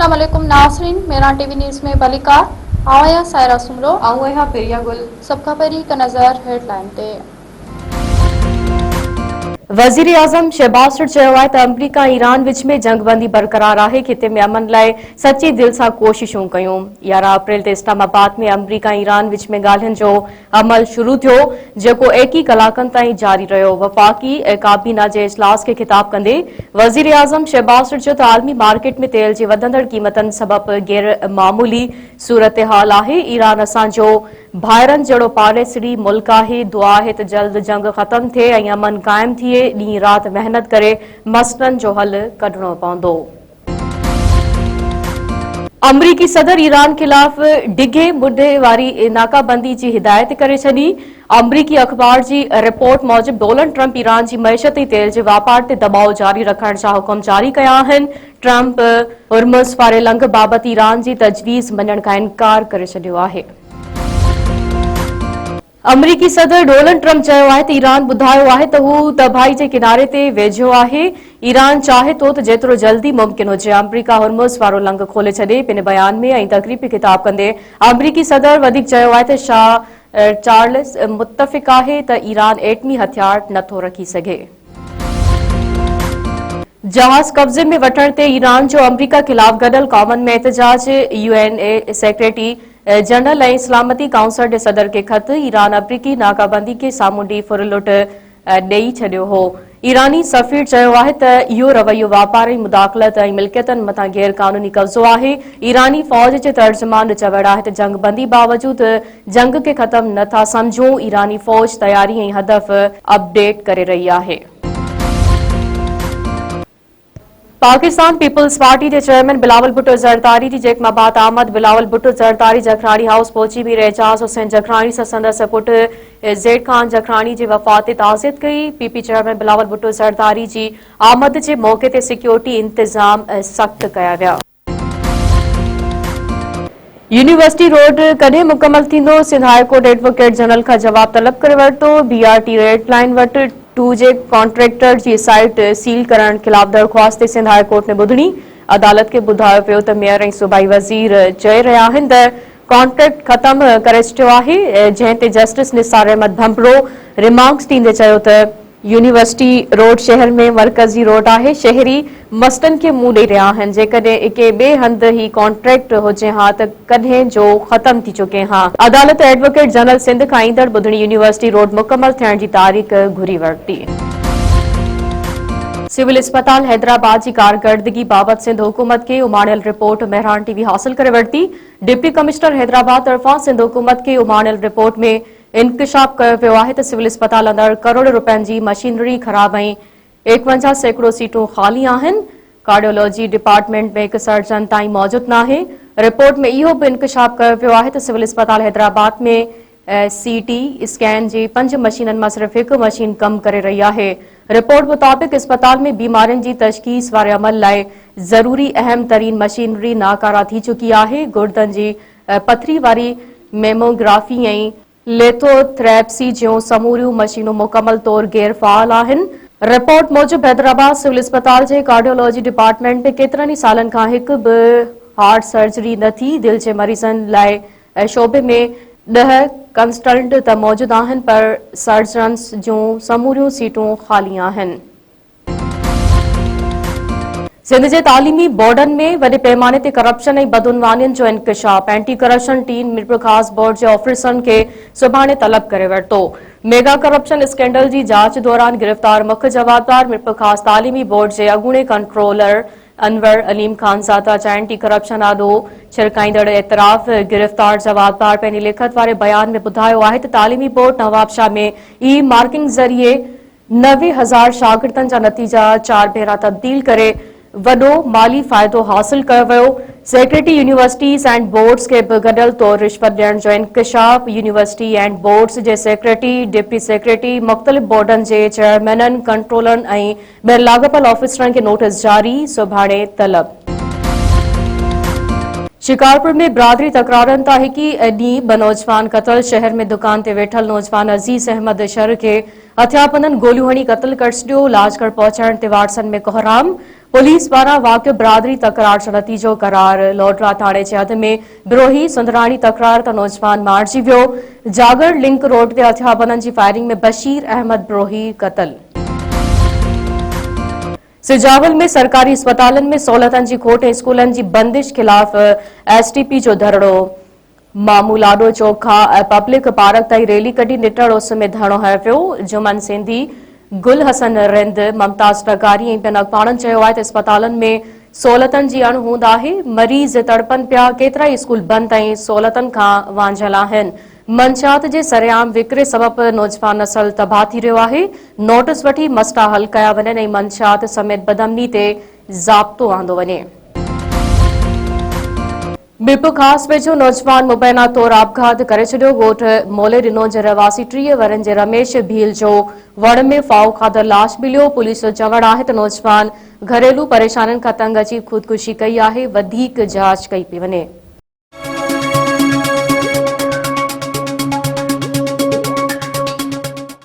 अस्सलाम वालेकुम नाज़रीन, मेरा टीवी न्यूज़ में बलिकार आवाया सायरा सुमरो आऊं पेरिया गुल सबका परी का नज़र हेडलाइन ते वज़ीर आज़म शहबाज शरीफ़ चयो आहे त अमरीका ईरान विच में जंगबंदी बरक़रार आहे। खिते में अमन लाइ सची दिल सां कोशिशूं कयूं। 11 अप्रैल ते इस्लामाबाद में अमरीका ईरान विच में ॻाल्हियुनि जो अमल शुरू थियो, जेको 21 कलाकनि ताईं जारी रहियो। वफ़ाक़ी काबीना जे इजलास खे ख़िताब कंदे वज़ीर आज़म शहबाज शरीफ़ चयो त आलमी मार्केट में तेल जी वधंदड़ क़ीमतनि सबबि गैर मामूली सूरत-हाल आहे। ईरान असांजो भाइरनि जहिड़ो पाड़ेसरी मुल्क आहे। दुआ आहे त जल्द जंग ख़त्म थिए ऐं अमन क़ाइम थिए। ॾींहुं राति मेहनत करे मसइलनि जो हल कढणो पवंदो। अमरीकी सदर ईरान ख़िलाफ़ डिघे मुदे वारी नाकाबंदी जी हिदायत करे छॾी। अमरीकी अख़बार जी रिपोर्ट मूजिबि डोनाल्ड ट्रंप ईरान जी मईशत ऐं तेल जे वापार ते दबाउ जारी रखण जा हुकुम जारी कया आहिनि। ट्रंप हुर्मुज़ वारे लंघ बाबति ईरान जी तजवीज़ मञण खां इनकार करे छॾियो आहे। अमरीकी सदर डोनाल्ड ट्रंप चयो आहे त ईरान ॿुधायो आहे त हू तबाही जे किनारे ते वेझो आहे। ईरान चाहे थो त जेतिरो जल्दी मुमकिन हुजे अमरीका हुर्मुज़ वारो लंघ खोले छॾे। पिन बयान में ऐं तक़रीबी ख़िताब कंदे अमरीकी सदर वधीक चयो आहे त शाह चार्ल्स मुतफ़िक़ आहे त ईरान एटमी हथियार नथो रखी सघे। जहाज़ कब्ज़े में वठण ते ईरान जो अमरीका ख़िलाफ़ गॾियल क़ौमुनि में एहतजाज। UN सेक्रेटरी जनरल ऐं सलामती काउंसिल जे सदर खे ख़त। ईरान अमरीकी नाकाबंदी खे सामूंडी फुरलुट ॾेई छॾियो हो। ईरानी सफ़ीर चयो आहे त इहो रवैयो वापारी मुदाख़लत ऐं मिल्कियतनि मथां गैर क़ानूनी कब्ज़ो आहे। ईरानी फ़ौज जे तर्जुमान चवण आहे त जंगबंदी बावजूदि जंग खे ख़त्म नथा समझूं। ईरानी फ़ौज तयारी ऐं हदफ़ अपडेट करे रही आहे। पाकिस्तान पीपल्स पार्टी के चेयरमैन बिलावल भुट्टो ज़रदारी की जेकमाबाद आमद। बिलावल भुट्टो ज़रदारी जखरानी हाउस पहुची मीर एजाज हुसैन जखरानी सां संदसि पुट ज़ैद खान जखरानी जी वफ़ात ते ताज़ियत कई। पीपी चेयरमैन बिलावल भुट्टो ज़रदारी जी आमद जे मौक़े ते सिक्योरिटी इंतज़ाम सख़्त कया विया। यूनिवर्सिटी रोड कॾहिं मुकमल थींदो? Sindh high court advocate general खां जवाब तलब करे वरितो। BRT रेड लाइन वटि 2 जे कॉन्ट्रेक्टर जी साइट सील करण ख़िलाफ़ दरख़्वास्त सिंध हाई कोर्ट ने ॿुधणी। अदालत खे ॿुधायो पियो त मेयर ऐं सूबाई वज़ीर चई रहिया आहिनि त कॉन्ट्रेक्ट ख़त्म करे छॾियो आहे, जंहिं ते जस्टिस निसार अहमद भंभरो रिमार्क्स ॾींदे चयो त यूनिवर्सिटी रोड शहर में मरकज़ी रोड आहे। शहरी मसइलनि खे मुंहुं ॾेई रहिया आहिनि। जेकॾहिं के ॿिए हंधि ही कॉन्ट्रेक्ट हुजे हा त कॾहिं जो ख़त्म थी चुके हा। अदालत एडवोकेट जनरल सिंध खां ईंदड़ ॿुधणी यूनिवर्सिटी रोड मुकमल थियण जी तारीख़ घुरी वरिती। सिविल अस्पताल हैदराबाद की कारकर्दगी बाबत सिंध हुकूमत के उमाणियल रिपोर्ट मेहरान टीवी हासिल करे वरिती। डिप्टी कमिश्नर हैदराबाद तरफां सिंध हुकूमत के उमाणियल रिपोर्ट में इंकशाफ कयो वियो आहे त सिविल अस्पताल अंदर करोड़ रुपयनि जी मशीनरी ख़राब ऐं 51% सीटूं ख़ाली आहिनि। कार्डियोलॉजी डिपार्टमेंट में हिकु सर्जन ताईं मौजूद न आहे। रिपोर्ट में इहो बि इंकशाफ कयो वियो आहे त सिविल अस्पताल हैदराबाद में CT स्कैन जी 5 मशीननि मां सिर्फ़ हिकु मशीन कम करे रही आहे। रिपोर्ट मुताबिक़ अस्पताल में बीमारियुनि जी तशख़ीस वारे अमल लाइ ज़रूरी अहम तरीन मशीनरी नाकारा थी चुकी आहे। गुर्दनि जी पथरी वारी मेमोग्राफी ऐं लेथोथेरेपी जूं समूरियूं मशीनूं मुकमल तौर गैर फ़ाल आहिनि। रिपोर्ट मूजिबि हैदराबाद सिविल अस्पताल जे कार्डियोलॉजी डिपार्टमेंट में केतिरनि ई सालनि खां हिकु बि हार्ट सर्जरी न थी। दिल जे मरीज़नि लाइ शोबे में 10 कंसल्टेंट त मौजूद आहिनि, पर सर्जन्स जूं समूरियूं सीटूं ख़ाली आहिनि। सिंध जे तालीमी बोर्डन में वॾे पैमाने ते करप्शन ऐं बदउनवानियुनि जो इंकशाफ। एंटी करप्शन टीम मिरपुर ख़ास बोर्ड जे ऑफिसरनि खे सुभाणे तलब करे वरितो। मेगा करप्शन स्कैंडल जी जांच दौरान गिरफ़्तार मुख्य जवाबदार मिरपुर ख़ास तालीमी बोर्ड जे अॻूणे कंट्रोलर अनवर अलीम खानज़ादा जा एंटी करप्शन आॾो छिरकाईंदड़ एतराफ़। गिरफ़्तार जवाबदार पंहिंजी लिखत वारे बयान में ॿुधायो आहे त तालीमी बोर्ड नवाबशाह में ई मार्किंग ज़रिए 90,000 शागिर्दनि जा नतीजा 4 भेरा तब्दील करे वॾो माली फ़ाइदो हासिल कयो वियो। सेक्रेटरी यूनिवर्सिटीज़ एंड बोर्ड्स खे बि गॾियल तौर रिश्वत ॾियण जो इंकशाफ। यूनिवर्सिटी एंड बोर्ड्स जे सेक्रेटरी, डिप्टी सेक्रेटरी, मुख़्तलिफ़ बोर्डनि जे चेयरमैननि, कंट्रोलरनि ऐं ॿियनि लाॻापियल ऑफिसरनि खे नोटिस जारी। सुभाणे तलब। शिकारपुर में बिरादरी तकरारनि तां हिकु ॾींहुं 2 नौजवान क़तल। शहर में दुकान ते वेठल नौजवान अज़ीज़ अहमद शर खे हथियारबंदनि गोलियूं हणी क़तल करे छॾियो। लाजगढ़ पहुचण ते वारसनि में कोहराम। पुलिस पारां वाक़ियो बिरादरी तकरार जो नतीजो करार लोटरा थाणे जे हद में बिरोही सुंदराणी तकरार त नौजवान मारिजी वियो। जागर लिंक रोड ते हथियारबंदनि जी फायरिंग में बशीर अहमद बिरोही क़तल। सिजावल में सरकारी अस्पतालन में सहूलतनि जी खोट ऐं स्कूलनि जी बंदिश खिलाफ़ एसटीपी जो धरणो। मामूलाडो चौक खां पब्लिक पार्क ताईं रैली कढी निटड़ उस में धरणो हयो वियो। जुमन सिंधी, गुल हसन रिंद, मुमताज टकारी ऐं ॿियनि अॻवाननि चयो आहे त अस्पतालनि में सहूलतनि जी अणहूंद आहे। मरीज़ तड़पनि पिया, केतिरा ई स्कूल बंदि ऐं सहूलतनि खां वांझल आहिनि। मंशियात जे सरेआम विकिरे सबब नौजवान नसल तबाह थी रहियो आहे। नोटिस वठी मसइला हल कया वञनि ऐं मंशियात समेत बदअमनी ते ज़ाब्तो आंदो वञे। बिप ख़ास वेझो नौजवान मुबैना तौर आपघात करे छॾियो। ॻोठ मोले ॾिनो जे रवासी 30 वरनि जे रमेश भील जो वण में फाउ खाधल लाश मिलियो। पुलिस जो चवणु आहे त नौजवान घरेलू परेशानियुनि खां तंग अची ख़ुदकुशी कई आहे। वधीक जांच कई पई वञे।